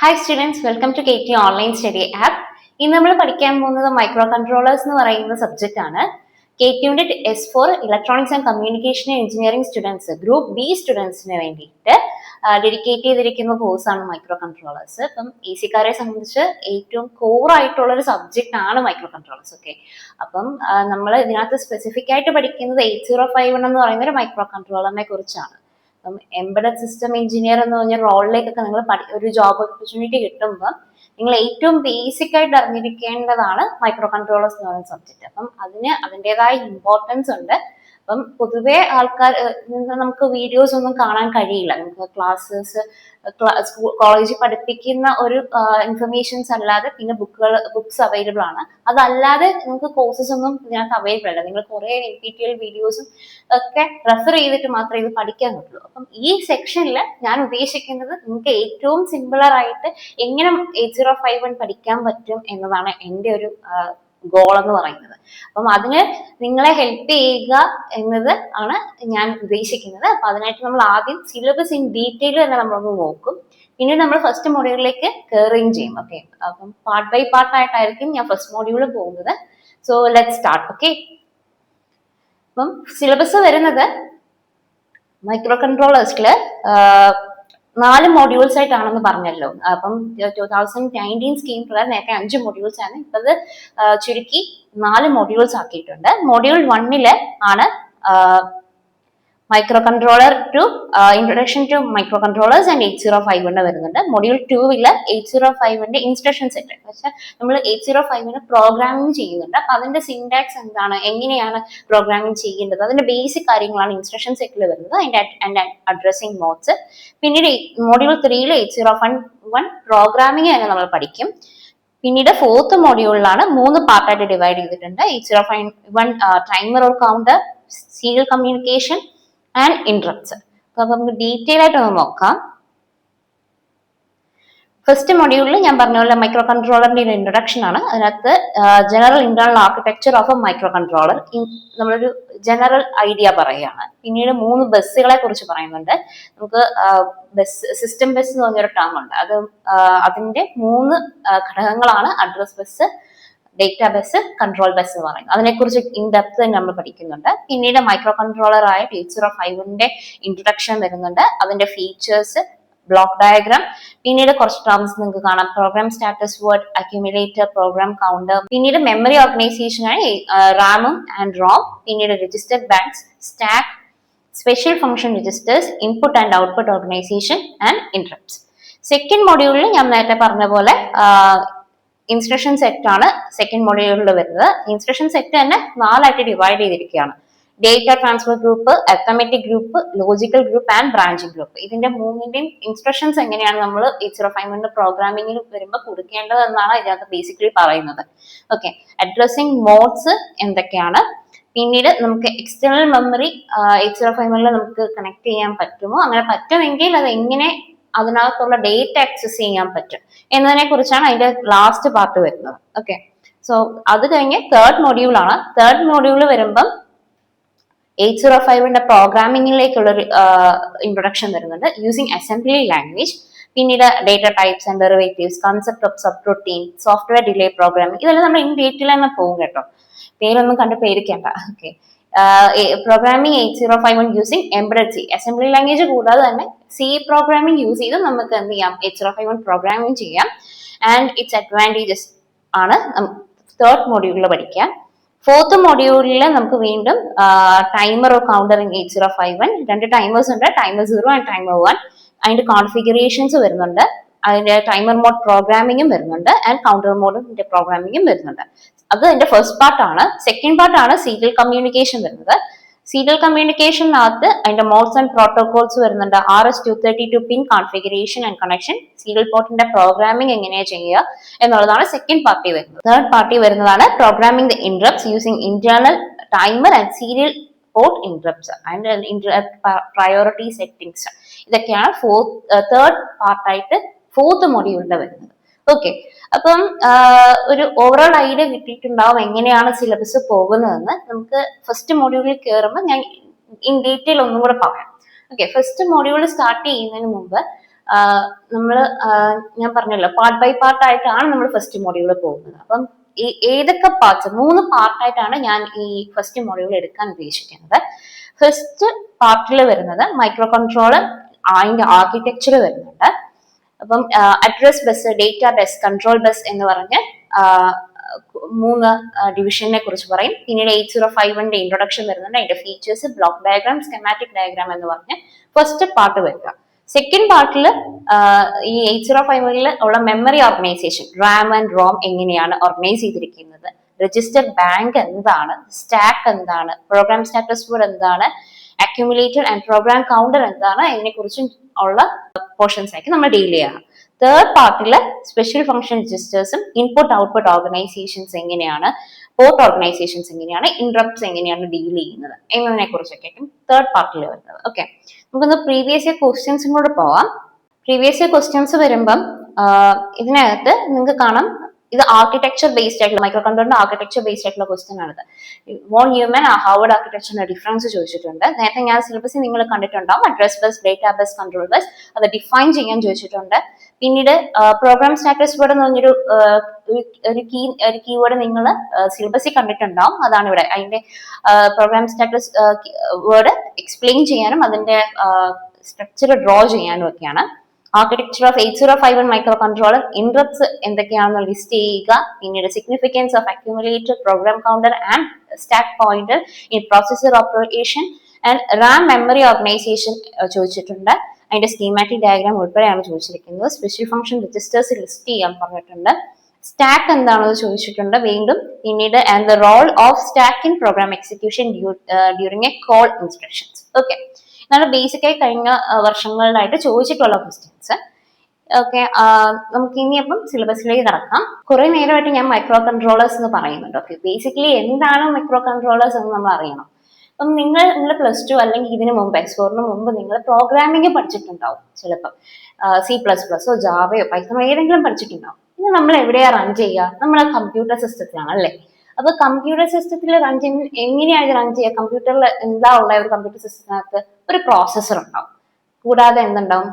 Hi students, welcome to KT Online Study App. ഇന്ന് നമ്മൾ പഠിക്കാൻ പോകുന്നത് മൈക്രോ കൺട്രോളേഴ്സ് എന്ന് പറയുന്ന സബ്ജക്റ്റ് ആണ്. KTയുടെ S4 electronics and communication engineering students group B സ്റ്റുഡൻസിന് വേണ്ടിയിട്ട് ഡെഡിക്കേറ്റ് ചെയ്തിരിക്കുന്ന കോഴ്സാണ് മൈക്രോ കൺട്രോളേഴ്സ്. അപ്പം EC-കാരെ സംബന്ധിച്ച് ഏറ്റവും കോർ ആയിട്ടുള്ള ഒരു സബ്ജക്റ്റ് ആണ് മൈക്രോ കൺട്രോളേഴ്സ്. ഓക്കെ, അപ്പം നമ്മൾ ഇതിനകത്ത് സ്പെസിഫിക് ആയിട്ട് പഠിക്കുന്നത് 8051 എന്ന് പറയുന്ന ഒരു മൈക്രോ കൺട്രോളറിനെ കുറിച്ചാണ്. എംബഡഡ് സിസ്റ്റം എഞ്ചിനീയർ എന്ന് പറഞ്ഞ റോളിലേക്കൊക്കെ നിങ്ങൾ ഒരു ജോബ് ഓപ്പർച്യൂണിറ്റി കിട്ടുമ്പോൾ നിങ്ങൾ ഏറ്റവും ബേസിക് ആയിട്ട് അറിഞ്ഞിരിക്കേണ്ടതാണ് മൈക്രോ കൺട്രോളേഴ്സ് എന്ന് പറയുന്ന സബ്ജക്റ്റ്. അപ്പം അതിന് അതിൻ്റെതായ ഇമ്പോർട്ടൻസ് ഉണ്ട്. അപ്പം പൊതുവെ ആൾക്കാർ നമുക്ക് വീഡിയോസ് ഒന്നും കാണാൻ കഴിയില്ല. നമുക്ക് ക്ലാസ്സസ് കോളേജിൽ പഠിപ്പിക്കുന്ന ഒരു ഇൻഫർമേഷൻസ് അല്ലാതെ പിന്നെ ബുക്സ് അവൈലബിൾ ആണ്. അതല്ലാതെ നമുക്ക് കോഴ്സസ് ഒന്നും ഇതിനകത്ത് അവൈലബിൾ അല്ല. നിങ്ങൾ കുറെ NPTEL വീഡിയോസും ഒക്കെ റെഫർ ചെയ്തിട്ട് മാത്രമേ ഇത് പഠിക്കാൻ പറ്റുള്ളൂ. അപ്പം ഈ സെക്ഷനിൽ ഞാൻ ഉദ്ദേശിക്കുന്നത് നിങ്ങൾക്ക് ഏറ്റവും സിമ്പിളർ ആയിട്ട് എങ്ങനെ 8051 പഠിക്കാൻ പറ്റും എന്നതാണ് എൻ്റെ ഒരു ഗോൾ എന്ന് പറയുന്നത്. അപ്പം അതിന് നിങ്ങളെ ഹെൽപ്പ് ചെയ്യുക എന്നത് ആണ് ഞാൻ ഉദ്ദേശിക്കുന്നത്. അപ്പൊ അതിനായിട്ട് നമ്മൾ ആദ്യം സിലബസ് ഇൻ ഡീറ്റെയിൽ തന്നെ നമ്മളൊന്ന് നോക്കും. പിന്നീട് നമ്മൾ ഫസ്റ്റ് മോഡ്യൂളിലേക്ക് കയറുകയും ചെയ്യും. ഓക്കെ, അപ്പം പാർട്ട് ബൈ പാർട്ട് ആയിട്ടായിരിക്കും ഞാൻ ഫസ്റ്റ് മോഡ്യൂൾ പോകുന്നത്. So let start. ഓക്കെ, അപ്പം സിലബസ് വരുന്നത് മൈക്രോ കൺട്രോളേഴ്സില് 4 മോഡ്യൂൾസ് ആയിട്ടാണെന്ന് പറഞ്ഞല്ലോ. അപ്പം 2019 സ്കീം പ്രകാരം നേരത്തെ 5 മോഡ്യൂൾസ് ആണ്. ഇപ്പൊ അത് ചുരുക്കി 4 മോഡ്യൂൾസ് ആക്കിയിട്ടുണ്ട്. മോഡ്യൂൾ 1 ആണ് microcontroller to introduction to microcontrollers and 8051 വരുന്നുണ്ട്. Module 2 8051 instruction set. പക്ഷെ നമ്മൾ 8051 പ്രോഗ്രാമിംഗ് ചെയ്യുന്നുണ്ട്. അപ്പൊ അതിന്റെ സിൻടാക്സ് എന്താണ്, എങ്ങനെയാണ് പ്രോഗ്രാമിംഗ് ചെയ്യേണ്ടത്, അതിന്റെ ബേസിക് കാര്യങ്ങളാണ് ഇൻസ്ട്രക്ഷൻ സെറ്റിൽ വരുന്നത്, അതിന്റെ അഡ്രസ്സിംഗ് മോഡ്സ്. പിന്നീട് മൊഡ്യൂൾ 3 8051 പ്രോഗ്രാമിംഗ് തന്നെ നമ്മൾ പഠിക്കും. പിന്നീട് 4th മോഡ്യൂളിലാണ് 3 പാർട്ടായിട്ട് ഡിവൈഡ് ചെയ്തിട്ടുണ്ട്. 8051 timer or counter, serial communication and interrupts. അപ്പൊ നമുക്ക് ഡീറ്റെയിൽ ആയിട്ട് ഒന്ന് നോക്കാം. ഫസ്റ്റ് മൊഡ്യൂളിൽ ഞാൻ പറഞ്ഞ പോലെ മൈക്രോ കൺട്രോളറിന്റെ ഒരു ഇൻട്രൊഡക്ഷൻ ആണ്. അതിനകത്ത് general internal architecture of A micro controller, നമ്മളൊരു ജനറൽ ഐഡിയ പറയുകയാണ്. പിന്നീട് 3 ബസ്സുകളെ കുറിച്ച് പറയുന്നുണ്ട്. നമുക്ക് സിസ്റ്റം ബസ് എന്ന് പറഞ്ഞൊരു ടേം ഉണ്ട്. അതിന്റെ 3 ഘടകങ്ങളാണ് address bus, data bus, control bus എന്ന് പറയുന്നത്. അതിനെക്കുറിച്ച് ഇൻ ഡെപ്ത് നമ്മൾ പഠിക്കുന്നുണ്ട്. പിന്നീട് മൈക്രോ കൺട്രോളർ ആയ 8051 ഇൻട്രൊഡക്ഷൻ വരുന്നുണ്ട്, അതിന്റെ ഫീച്ചേഴ്സ്, ബ്ലോക്ക് ഡയഗ്രാം. പിന്നീട് കുറച്ച് ടേംസ് നിങ്ങൾക്ക് കാണാം: program status word, accumulator, program counter. പിന്നീട് മെമ്മറി ഓർഗനൈസേഷൻ ആണ് റാമും ആൻഡ് റോം. പിന്നീട് register banks, stack, special function registers, input and output organization and interrupts. Second മൊഡ്യൂളിൽ ഞാൻ നേരത്തെ പറഞ്ഞ പോലെ ഇൻസ്ട്രക്ഷൻ സെറ്റ് ആണ് സെക്കൻഡ് മൊഡ്യൂളിൽ വരുന്നത്. ഇൻസ്ട്രക്ഷൻ സെറ്റ് തന്നെ 4 ആയിട്ട് ഡിവൈഡ് ചെയ്തിരിക്കുകയാണ്: data transfer group, arithmetic group, logical group and branching group. ഇതിന്റെ 3ന്റെയും ഇൻസ്ട്രക്ഷൻസ് എങ്ങനെയാണ് നമ്മൾ 8051 പ്രോഗ്രാമിംഗിൽ വരുമ്പോൾ കൊടുക്കേണ്ടത് എന്നാണ് ഇതിനകത്ത് ബേസിക്കലി പറയുന്നത്. ഓക്കെ, അഡ്രസ്സിംഗ് മോഡ്സ് എന്തൊക്കെയാണ്, പിന്നീട് നമുക്ക് എക്സ്റ്റേണൽ മെമ്മറി 8051 നമുക്ക് കണക്ട് ചെയ്യാൻ പറ്റുമോ, അങ്ങനെ പറ്റുമെങ്കിൽ അത് എങ്ങനെ അതിനകത്തുള്ള ഡേറ്റ ആക്സസ് ചെയ്യാൻ പറ്റും എന്നതിനെ കുറിച്ചാണ് അതിന്റെ ലാസ്റ്റ് പാർട്ട് വരുന്നത്. ഓക്കെ, സോ അത് കഴിഞ്ഞ് തേർഡ് മൊഡ്യൂൾ ആണ്. തേർഡ് മൊഡ്യൂൾ വരുമ്പം 8051 പ്രോഗ്രാമിംഗിലേക്കുള്ള ഒരു ഇൻട്രൊഡക്ഷൻ വരുന്നുണ്ട്, യൂസിങ് അസംബ്ലി ലാംഗ്വേജ്. പിന്നീട് data types and derivatives, concept of sub routine, software delay programming. ഇതെല്ലാം നമ്മൾ ഇൻ ഡീറ്റെയിൽ തന്നെ പോകും കേട്ടോ, പേരൊന്നും കണ്ട് പേടിക്കേണ്ട. Okay, programming 8051 using embedded C, assembly language കൂടാതെ തന്നെ സി പ്രോഗ്രാമിംഗ് യൂസ് ചെയ്ത് നമുക്ക് എന്ത് ചെയ്യാം, 8051 പ്രോഗ്രാമിംഗ് ചെയ്യാം. ആൻഡ് ഇറ്റ്സ് അഡ്വാൻറ്റേജസ് ആണ് തേർഡ് മൊഡ്യൂളിൽ പഠിക്കാം. 4th മൊഡ്യൂളിൽ നമുക്ക് വീണ്ടും timer or counter in 8051, 2 timers ഉണ്ട്, ടൈമർ 0 ആൻഡ് ടൈമർ 1. അതിന്റെ കോൺഫിഗറേഷൻസ് വരുന്നുണ്ട്, അതിന്റെ ടൈമർ മോഡ് പ്രോഗ്രാമിംഗും വരുന്നുണ്ട്, ആൻഡ് കൗണ്ടർ മോഡിന്റെ പ്രോഗ്രാമിംഗും വരുന്നുണ്ട്. അത് അതിന്റെ ഫസ്റ്റ് പാർട്ട് ആണ്. സെക്കൻഡ് പാർട്ട് ആണ് സീരിയൽ കമ്മ്യൂണിക്കേഷൻ വരുന്നത്. സീരിയൽ കമ്മ്യൂണിക്കേഷനകത്ത് അതിന്റെ മോഡ്സ് ആൻഡ് പ്രോട്ടോകോൾസ് വരുന്നുണ്ട്, RS-232 pin configuration and connection, serial പോർട്ടിന്റെ പ്രോഗ്രാമിംഗ് എങ്ങനെയാ ചെയ്യുക എന്നുള്ളതാണ് സെക്കൻഡ് പാർട്ടി വരുന്നത്. തേർഡ് പാർട്ടി വരുന്നതാണ് programming the interrupts using internal timer and serial port interrupts and priority settings. ഇതൊക്കെയാണ് തേർഡ് പാർട്ടായിട്ട് 4th മൊഡ്യൂളിൽ വരുന്നത്. ഓക്കെ, അപ്പം ഒരു ഓവറോൾ ഐഡിയ കിട്ടിയിട്ടുണ്ടാവും എങ്ങനെയാണ് സിലബസ് പോകുന്നതെന്ന്. നമുക്ക് ഫസ്റ്റ് മൊഡ്യൂളിൽ കയറുമ്പോൾ ഞാൻ ഇൻ ഡീറ്റെയിൽ ഒന്നും കൂടെ പറയാം. ഓക്കെ, ഫസ്റ്റ് മൊഡ്യൂൾ സ്റ്റാർട്ട് ചെയ്യുന്നതിന് മുമ്പ് നമ്മൾ ഞാൻ പറഞ്ഞല്ലോ പാർട്ട് ബൈ പാർട്ട് ആയിട്ടാണ് നമ്മൾ ഫസ്റ്റ് മോഡ്യൂൾ പോകുന്നത്. അപ്പം ഏതൊക്കെ പാർട്സ്, 3 പാർട്ടായിട്ടാണ് ഞാൻ ഈ ഫസ്റ്റ് മോഡ്യൂൾ എടുക്കാൻ ഉദ്ദേശിക്കുന്നത്. ഫസ്റ്റ് പാർട്ടിൽ വരുന്നത് മൈക്രോ കൺട്രോളർ, അതിന്റെ ആർക്കിടെക്ചർ വരുന്നുണ്ട്. അപ്പം address bus, data bus, control bus എന്ന് പറഞ്ഞ് 3 ഡിവിഷനെ കുറിച്ച് പറയും. പിന്നീട് 8051 ഇൻട്രൊഡക്ഷൻ വരുന്നുണ്ട്, അതിന്റെ ഫീച്ചേഴ്സ്, ബ്ലോക്ക് ഡയഗ്രാം, സ്കെമാറ്റിക് ഡയഗ്രാം എന്ന് പറഞ്ഞ് ഫസ്റ്റ് പാർട്ട് വരിക. സെക്കൻഡ് പാർട്ടിൽ ഈ 8051 ഉള്ള memory organisation, RAM and ROM എങ്ങനെയാണ് ഓർഗനൈസ് ചെയ്തിരിക്കുന്നത്, രജിസ്റ്റർ ബാങ്ക് എന്താണ്, സ്റ്റാക്ക് എന്താണ്, പ്രോഗ്രാം സ്റ്റാറ്റസ് ബോർഡ് എന്താണ്, അക്യുമുലേറ്റർ ആൻഡ് പ്രോഗ്രാം കൗണ്ടർ എന്താണ്, അതിനെക്കുറിച്ചും ഉള്ള പോർഷൻസ് ആയിരിക്കും നമ്മൾ ഡീൽ ചെയ്യുക. തേർഡ് പാർട്ടിൽ സ്പെഷ്യൽ ഫംഗ്ഷൻ രജിസ്റ്റേഴ്സും ഇൻപുട്ട് ഔട്ട്പുട്ട് ഓർഗനൈസേഷൻസ് എങ്ങനെയാണ്, പോർട്ട് ഓർഗനൈസേഷൻസ് എങ്ങനെയാണ്, ഇന്ററപ്റ്റ്സ് എങ്ങനെയാണ് ഡീൽ ചെയ്യുന്നത് എന്നതിനെ കുറിച്ചൊക്കെ തേർഡ് പാർട്ടിൽ വരുന്നത്. ഓക്കെ, നമുക്കൊന്ന് പ്രീവിയസ് ഇയർ ക്വസ്റ്റ്യൻസും കൂടെ പോവാം. പ്രീവിയസ് ഇയർ ക്വസ്റ്റ്യൻസ് വരുമ്പം ഇതിനകത്ത് നിങ്ങൾക്ക് കാണാം, ഇത് ആർക്കിടെക്ചർ ബേസ്ഡ് ആയിട്ടുള്ള മൈക്രോ കൺട്രോളറിന്റെ ആർക്കിടെക്ചർ ബേസ്ഡ് ആയിട്ടുള്ള ക്വസ്റ്റ്യൻ ആണിത്. വോൺ ന്യൂമാൻ ഹാർവർഡ് ആർക്കിടെക്ചറിന്റെ ഡിഫറൻസ് ചോദിച്ചിട്ടുണ്ട്. നേരത്തെ ഞാൻ സിലബസിൽ നിങ്ങൾ കണ്ടിട്ടുണ്ടാവും. Address bus, data bus, control bus, അത് ഡിഫൈൻ ചെയ്യാൻ ചോദിച്ചിട്ടുണ്ട്. പിന്നീട് പ്രോഗ്രാം സ്റ്റാറ്റസ് ബോർഡ് എന്ന് പറഞ്ഞൊരു കീവേഡ് നിങ്ങൾ സിലബസിൽ കണ്ടിട്ടുണ്ടാവും. അതാണ് ഇവിടെ അതിന്റെ പ്രോഗ്രാം സ്റ്റാറ്റസ് വേർഡ് എക്സ്പ്ലെയിൻ ചെയ്യാനും അതിന്റെ സ്ട്രക്ചർ ഡ്രോ ചെയ്യാനും ഒക്കെയാണ്. Architecture of 8051 micro controller, interrupts എന്തൊക്കെയാണെന്ന് ലിസ്റ്റ് ചെയ്യുക. പിന്നീട് significance of accumulator, program counter and stack pointer in processor operation and Ram memory organisation ചോദിച്ചിട്ടുണ്ട്. അതിന്റെ സ്കീമാറ്റിക് ഡയഗ്രാം ഉൾപ്പെടെയാണ് ചോദിച്ചിരിക്കുന്നത്. സ്പെഷ്യൽ ഫംഗ്ഷൻ രജിസ്റ്റേഴ്സ് ലിസ്റ്റ് ചെയ്യാൻ പറഞ്ഞിട്ടുണ്ട്. സ്റ്റാക്ക് എന്താണെന്ന് ചോദിച്ചിട്ടുണ്ട് വീണ്ടും. പിന്നീട് and the role of stack in program execution during a call instructions. Okay, ഇതാണ് ബേസിക്കായി കഴിഞ്ഞ വർഷങ്ങളിലായിട്ട് ചോദിച്ചിട്ടുള്ള ക്വസ്റ്റ്യൻസ്. ഓക്കെ, നമുക്ക് ഇനിയപ്പം സിലബസിലേക്ക് കടക്കാം. കുറെ നേരമായിട്ട് ഞാൻ മൈക്രോ കൺട്രോളേഴ്സ് എന്ന് പറയുന്നുണ്ട്. ഓക്കെ, ബേസിക്കലി എന്താണ് മൈക്രോ കൺട്രോളേഴ്സ് എന്ന് നമ്മൾ അറിയണം. അപ്പം നിങ്ങൾ +2 അല്ലെങ്കിൽ ഇതിനു മുമ്പ് X4 മുമ്പ് നിങ്ങൾ പ്രോഗ്രാമിംഗ് പഠിച്ചിട്ടുണ്ടാവും. ചിലപ്പോൾ C++ഓ ജാവയോ പൈത്തണോ ഏതെങ്കിലും പഠിച്ചിട്ടുണ്ടാവും. ഇത് നമ്മൾ എവിടെയാ റൺ ചെയ്യുക? നമ്മളെ കമ്പ്യൂട്ടർ സിസ്റ്റത്തിലാണ് അല്ലേ? അപ്പൊ കമ്പ്യൂട്ടർ സിസ്റ്റത്തിൽ റൺ ചെയ്യുന്ന എങ്ങനെയാണ് റൺ ചെയ്യുക? കമ്പ്യൂട്ടറിൽ എന്താ ഉള്ള ഒരു കമ്പ്യൂട്ടർ സിസ്റ്റത്തിനകത്ത് ഒരു പ്രോസസ്സർ ഉണ്ടാവും. കൂടാതെ എന്തുണ്ടാവും?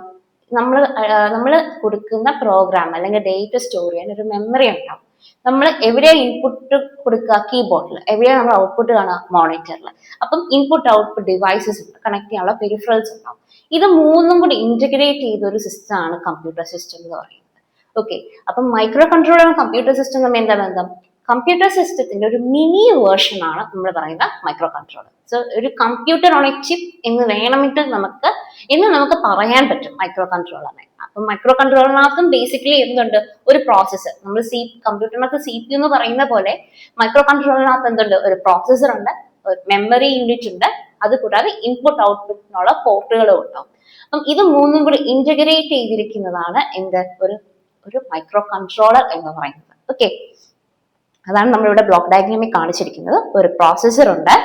നമ്മൾ കൊടുക്കുന്ന പ്രോഗ്രാം അല്ലെങ്കിൽ ഡേറ്റ സ്റ്റോർ ചെയ്യാൻ ഒരു മെമ്മറി ഉണ്ടാവും. നമ്മൾ എവിടെയാ ഇൻപുട്ട് കൊടുക്കുക? കീബോർഡിൽ. എവിടെയാണ് നമ്മൾ ഔട്ട്പുട്ട് കാണുക? മോണിറ്ററിൽ. അപ്പം ഇൻപുട്ട് ഔട്ട്പുട്ട് ഡിവൈസസ് ഉണ്ട്, കണക്ട് ചെയ്യാനുള്ള പെരിഫറൽസ് ഉണ്ടാവും. ഇത് മൂന്നും കൂടി ഇന്റഗ്രേറ്റ് ചെയ്ത ഒരു സിസ്റ്റം ആണ് കമ്പ്യൂട്ടർ സിസ്റ്റം എന്ന് പറയുന്നത്. ഓക്കെ, അപ്പം മൈക്രോ കൺട്രോളറും കമ്പ്യൂട്ടർ സിസ്റ്റം തമ്മിൽ എന്താ ബന്ധം? കമ്പ്യൂട്ടർ സിസ്റ്റത്തിന്റെ ഒരു മിനി വേർഷൻ ആണ് നമ്മൾ പറയുന്ന മൈക്രോ കൺട്രോളർ. സോ ഒരു കമ്പ്യൂട്ടർ ഓൺ എ ചിപ്പ് എന്ന് വേണമെങ്കിൽ നമുക്ക് പറയാൻ പറ്റും മൈക്രോ കൺട്രോളറിനെ. അപ്പം മൈക്രോ കൺട്രോളറിനകത്തും ബേസിക്കലി എന്തുണ്ട്? ഒരു പ്രോസസ്സർ. നമ്മൾ കമ്പ്യൂട്ടറിനകത്ത് CPU എന്ന് പറയുന്ന പോലെ മൈക്രോ കൺട്രോളറിനകത്ത് എന്തുണ്ട്? ഒരു പ്രോസസ്സർ ഉണ്ട്, ഒരു മെമ്മറി യൂണിറ്റ് ഉണ്ട്, അത് കൂടാതെ ഇൻപുട്ട് ഔട്ട്പുട്ടിനുള്ള പോർട്ടുകളും ഉണ്ടാവും. അപ്പം ഇത് മൂന്നും കൂടി ഇന്റഗ്രേറ്റ് ചെയ്തിരിക്കുന്നതാണ് ഒരു മൈക്രോ കൺട്രോളർ എന്ന് പറയുന്നത്. ഓക്കെ, അതാണ് നമ്മളിവിടെ ബ്ലോക്ക് ഡയഗ്രാമിൽ കാണിച്ചിരിക്കുന്നത്. ഒരു പ്രോസസ്സർ ഉണ്ട്,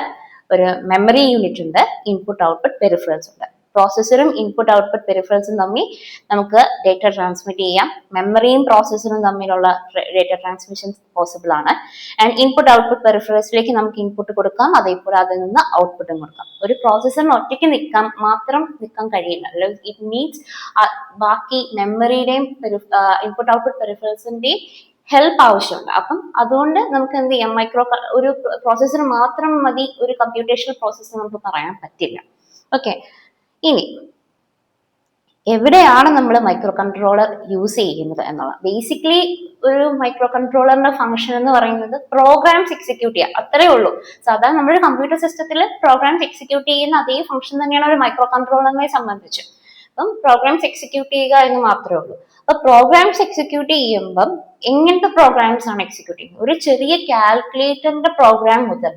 ഒരു മെമ്മറി യൂണിറ്റ് ഉണ്ട്, ഇൻപുട്ട് ഔട്ട്പുട്ട് പെരിഫറൽസ് ഉണ്ട്. പ്രോസസ്സറും ഇൻപുട്ട് ഔട്ട്പുട്ട് പെരിഫറൽസും തമ്മിൽ നമുക്ക് ഡേറ്റ ട്രാൻസ്മിറ്റ് ചെയ്യാം. മെമ്മറിയും പ്രോസസ്സറും തമ്മിലുള്ള ഡേറ്റ ട്രാൻസ്മിഷൻ പോസിബിൾ ആണ്. ആൻഡ് ഇൻപുട്ട് ഔട്ട്പുട്ട് പെരിഫറൽസിലേക്ക് നമുക്ക് ഇൻപുട്ട് കൊടുക്കാം, അതേപോലെ അതിൽ നിന്ന് ഔട്ട്പുട്ടും കൊടുക്കാം. ഒരു പ്രോസസ്സറിന് ഒറ്റയ്ക്ക് മാത്രം നിൽക്കാൻ കഴിയില്ല. ഇറ്റ് മീൻസ് ബാക്കി മെമ്മറിയുടെയും ഇൻപുട്ട് ഔട്ട്പുട്ട് പെരിഫറൽസിന്റെയും ഹെൽപ്പ് ആവശ്യമുണ്ട്. അപ്പം അതുകൊണ്ട് നമുക്ക് എന്ത് ചെയ്യാം? ഒരു പ്രോസസ്സർ മാത്രം മതി ഒരു കമ്പ്യൂട്ടേഷണൽ പ്രോസസ്സ് നമുക്ക് പറയാൻ പറ്റില്ല. ഓക്കെ, ഇനി എവിടെയാണ് നമ്മൾ മൈക്രോ കൺട്രോളർ യൂസ് ചെയ്യുന്നത് എന്നുള്ളത്. ബേസിക്കലി ഒരു മൈക്രോ കൺട്രോളറിന്റെ ഫംഗ്ഷൻ എന്ന് പറയുന്നത് പ്രോഗ്രാംസ് എക്സിക്യൂട്ട് ചെയ്യുക, അത്രേ ഉള്ളൂ. സാധാരണ നമ്മുടെ കമ്പ്യൂട്ടർ സിസ്റ്റത്തിൽ പ്രോഗ്രാംസ് എക്സിക്യൂട്ട് ചെയ്യുന്ന അതേ ഫംഗ്ഷൻ തന്നെയാണ് ഒരു മൈക്രോ കൺട്രോളറിനെ സംബന്ധിച്ച്. അപ്പം പ്രോഗ്രാംസ് എക്സിക്യൂട്ട് ചെയ്യുക എന്ന് മാത്രമേ ഉള്ളൂ. അപ്പൊ പ്രോഗ്രാംസ് എക്സിക്യൂട്ട് ചെയ്യുമ്പം എങ്ങനത്തെ പ്രോഗ്രാംസ് ആണ് എക്സിക്യൂട്ട് ചെയ്യുന്നത്? ഒരു ചെറിയ കാൽക്കുലേറ്ററിന്റെ പ്രോഗ്രാം മുതൽ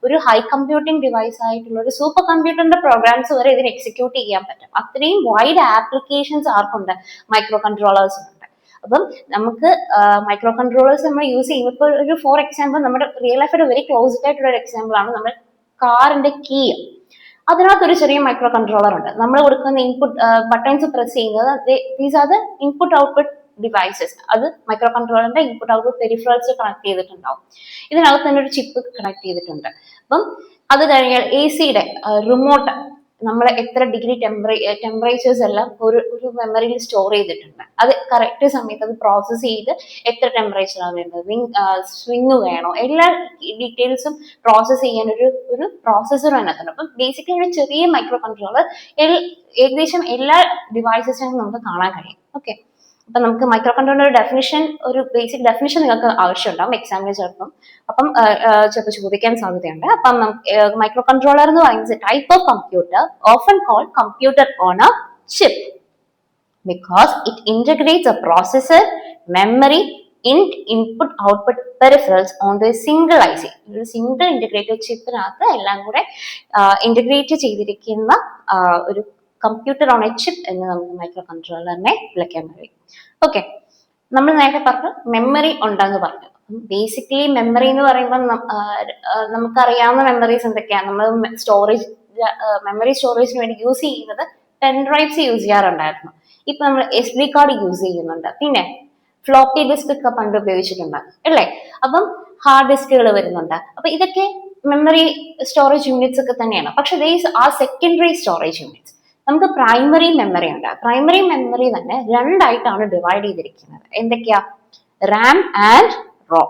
ഒരു ഹൈ കമ്പ്യൂട്ടിംഗ് ഡിവൈസ് ആയിട്ടുള്ള ഒരു സൂപ്പർ കമ്പ്യൂട്ടറിന്റെ പ്രോഗ്രാംസ് വരെ ഇതിന് എക്സിക്യൂട്ട് ചെയ്യാൻ പറ്റും. അത്രയും വൈഡ് ആപ്ലിക്കേഷൻസ് ആർക്കുണ്ട്? മൈക്രോ കൺട്രോളേഴ്സിനുണ്ട്. അപ്പം നമുക്ക് മൈക്രോ കൺട്രോളേഴ്സ് നമ്മൾ യൂസ് ചെയ്യുമ്പോൾ ഇപ്പോൾ ഒരു ഫോർ എക്സാമ്പിൾ നമ്മുടെ റിയൽ ലൈഫിൽ വെരി ക്ലോസ്ഡ് ആയിട്ടുള്ള ഒരു എക്സാമ്പിൾ ആണ് നമ്മൾ കാറിന്റെ കീ. അതിനകത്തൊരു ചെറിയ മൈക്രോ കൺട്രോളർ ഉണ്ട്. നമ്മൾ കൊടുക്കുന്ന ഇൻപുട്ട് ബട്ടൺസ് പ്രസ് ചെയ്യുന്നത് these are the input output devices. അത് മൈക്രോ കൺട്രോളറിന്റെ ഇൻപുട്ട് ഔട്ട്പുട്ട് പെരിഫറൽസ് കണക്ട് ചെയ്തിട്ടുണ്ടാവും. ഇതിനകത്ത് തന്നെ ഒരു ചിപ്പ് കണക്ട് ചെയ്തിട്ടുണ്ട്. അപ്പം അത് കഴിഞ്ഞാൽ AC യുടെ റിമോട്ട് നമ്മൾ എത്ര ഡിഗ്രി ടെമ്പറേച്ചേഴ്സ് എല്ലാം ഒരു മെമ്മറിയിൽ സ്റ്റോർ ചെയ്തിട്ടുണ്ട്. അത് കറക്റ്റ് സമയത്ത് അത് പ്രോസസ്സ് ചെയ്ത് എത്ര ടെമ്പറേച്ചറാണ് വേണ്ടത്, സ്വിങ് വേണോ, എല്ലാ ഡീറ്റെയിൽസും പ്രോസസ്സ് ചെയ്യാൻ ഒരു പ്രോസസ്സർ അതിനകത്തുണ്ട്. അപ്പം ബേസിക്കലി ഒരു ചെറിയ മൈക്രോ കൺട്രോളർ ഏകദേശം എല്ലാ ഡിവൈസസിനും നമുക്ക് കാണാൻ കഴിയും. ഓക്കെ, അപ്പൊ നമുക്ക് മൈക്രോ കൺട്രോളർ ഡെഫിനിഷൻ, ഒരു ബേസിക് ഡെഫിനിഷൻ നിങ്ങൾക്ക് ആവശ്യമുണ്ടാവും എക്സാമിന് ചിലപ്പം. അപ്പം ചിലപ്പോൾ ചോദിക്കാൻ സാധ്യതയുണ്ട്. അപ്പം മൈക്രോ കൺട്രോളർ എന്ന് പറയുന്നത് type of computer often called computer on a chip because it integrates a processor, memory, input output peripherals onto a single IC. ഒരു സിംഗിൾ ഇന്റഗ്രേറ്റഡ് ചിപ്പിനകത്ത് എല്ലാം കൂടെ ഇന്റഗ്രേറ്റ് ചെയ്തിരിക്കുന്ന ഒരു കമ്പ്യൂട്ടർ ഓൺ എ ചിപ്പ് എന്ന് നമുക്ക് micro കൺട്രോളറിനെ വിളിക്കാൻ കഴിയും. ഓക്കെ, നമ്മൾ നേരത്തെ പറഞ്ഞു മെമ്മറി ഉണ്ടെന്ന് പറഞ്ഞു. ബേസിക്കലി മെമ്മറി എന്ന് പറയുമ്പോൾ നമുക്കറിയാവുന്ന മെമ്മറീസ് എന്തൊക്കെയാണ്? നമ്മൾ മെമ്മറി സ്റ്റോറേജിന് വേണ്ടി യൂസ് ചെയ്യുന്നത് പെൻ ഡ്രൈവ്സ് യൂസ് ചെയ്യാറുണ്ടായിരുന്നു. ഇപ്പൊ നമ്മൾ SD കാർഡ് യൂസ് ചെയ്യുന്നുണ്ട്, പിന്നെ ഫ്ലോപ്പി ഡിസ്ക് ഒക്കെ പണ്ട് ഉപയോഗിച്ചിട്ടുണ്ട് അല്ലേ? അപ്പം ഹാർഡ് ഡിസ്കുകൾ വരുന്നുണ്ട്. അപ്പൊ ഇതൊക്കെ മെമ്മറി സ്റ്റോറേജ് യൂണിറ്റ്സ് ഒക്കെ തന്നെയാണ്. പക്ഷെ ആ സെക്കൻഡറി സ്റ്റോറേജ് യൂണിറ്റ്സ്, നമുക്ക് പ്രൈമറി മെമ്മറി ഉണ്ട്. പ്രൈമറി മെമ്മറി തന്നെ രണ്ടായിട്ടാണ് ഡിവൈഡ് ചെയ്തിരിക്കുന്നത്. എന്തൊക്കെയാ? Ram and Rome.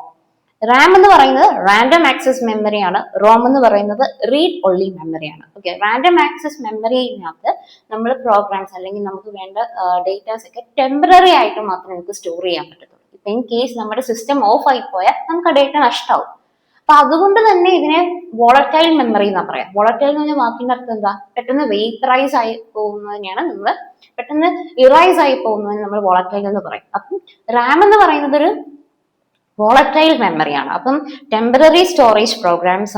റാം എന്ന് പറയുന്നത് റാൻഡം ആക്സസ് മെമ്മറിയാണ്. റോം എന്ന് പറയുന്നത് റീഡ് ഒൺലി മെമ്മറിയാണ്. ഓക്കെ, റാൻഡം ആക്സസ് മെമ്മറിനകത്ത് നമ്മൾ പ്രോഗ്രാംസ് അല്ലെങ്കിൽ നമുക്ക് വേണ്ട ഡേറ്റാസ് ഒക്കെ ടെമ്പററി ആയിട്ട് മാത്രമേ നമുക്ക് സ്റ്റോർ ചെയ്യാൻ പറ്റത്തുള്ളൂ. ഇപ്പൊ ഇൻ കേസ് നമ്മുടെ സിസ്റ്റം ഓഫ് ആയി പോയാൽ നമുക്ക് ആ ഡേറ്റ നഷ്ടമാവും. അപ്പൊ അതുകൊണ്ട് തന്നെ ഇതിനെ വോളറ്റൈൽ മെമ്മറി എന്നാ പറയാം. വോളറ്റൈൽ എന്ന് പറഞ്ഞാൽ വാക്കിന്റെ അർത്ഥം എന്താ? പെട്ടെന്ന് വേപ്പറൈസ് ആയി പോകുന്നതിനെയാണ് നമ്മൾ, പെട്ടെന്ന് ഇറൈസ് ആയി പോകുന്നതിന് നമ്മൾ വോളറ്റൈൽ എന്ന് പറയും. അപ്പം റാം എന്ന് പറയുന്നത് ഒരു വോളറ്റൈൽ മെമ്മറിയാണ്. അപ്പം ടെമ്പററി സ്റ്റോറേജ് പ്രോഗ്രാംസ്